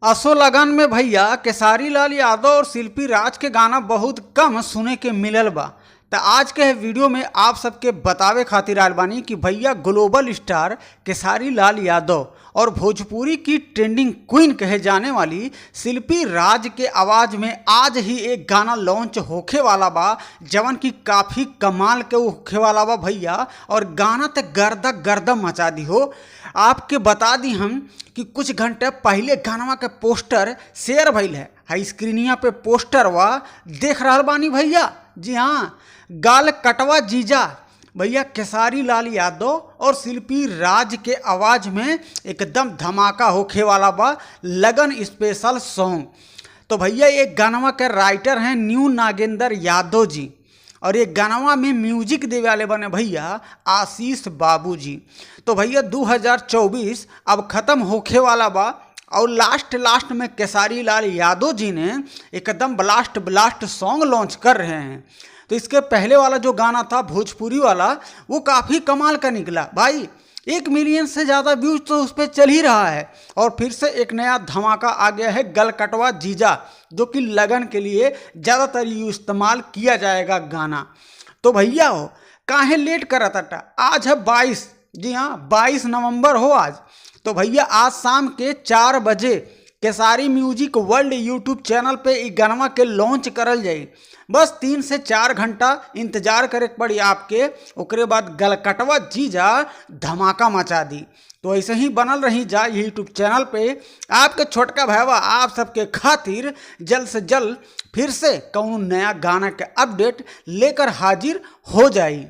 असो लगन में भैया केसारी लाल यादव और शिल्पी राज के गाना बहुत कम सुने के मिलल बा। तो आज के वीडियो में आप सबके बतावे खातिर आयल बानी कि भैया ग्लोबल स्टार केसारी लाल यादव और भोजपुरी की ट्रेंडिंग क्वीन कहे जाने वाली शिल्पी राज के आवाज़ में आज ही एक गाना लॉन्च होखे वाला बा, जवन की काफ़ी कमाल के होखे वाला बा भैया। और गाना तो गर्दा गर्दा मचा दी हो। आपके बता दी हम कि कुछ घंटे पहले गाना के पोस्टर शेयर भइल है। हाई स्क्रीनिया पे पोस्टर वा देख रहा बानी भैया। जी हाँ, गाल कटवा जीजा भैया केसारी लाल यादव और शिल्पी राज के आवाज़ में एकदम धमाका होखे वाला बा लगन स्पेशल सॉन्ग। तो भैया एक गानवा के राइटर हैं न्यू नागेंद्र यादव जी, और ये गानवा में म्यूजिक देवे वाले बने भैया आशीष बाबू जी। तो भैया 2024 अब ख़त्म होखे वाला बा और लास्ट में केसारी लाल यादव जी ने एकदम ब्लास्ट सॉन्ग लॉन्च कर रहे हैं। तो इसके पहले वाला जो गाना था भोजपुरी वाला, वो काफ़ी कमाल का निकला भाई। 1 मिलियन से ज़्यादा व्यूज तो उस पर चल ही रहा है। और फिर से एक नया धमाका आ गया है गल कटवा जीजा, जो कि लगन के लिए ज़्यादातर इस्तेमाल किया जाएगा गाना। तो भैया हो काहे लेट करा था, आज है 22, जी हाँ 22 नवंबर हो आज। तो भैया आज शाम के 4 बजे Kesari music world YouTube channel पे ई गानवा के लॉन्च करल जाई। बस 3 से 4 घंटा इंतजार करे पड़ी आपके, ओकरे बाद गलकटवा जीजा धमाका मचा दी। तो ऐसे ही बनल रही जा यूट्यूब चैनल पे। आपके छोटका भैया आप सबके खातिर जल्द से जल्द फिर से कौन नया गाना के अपडेट लेकर हाजिर हो जाई।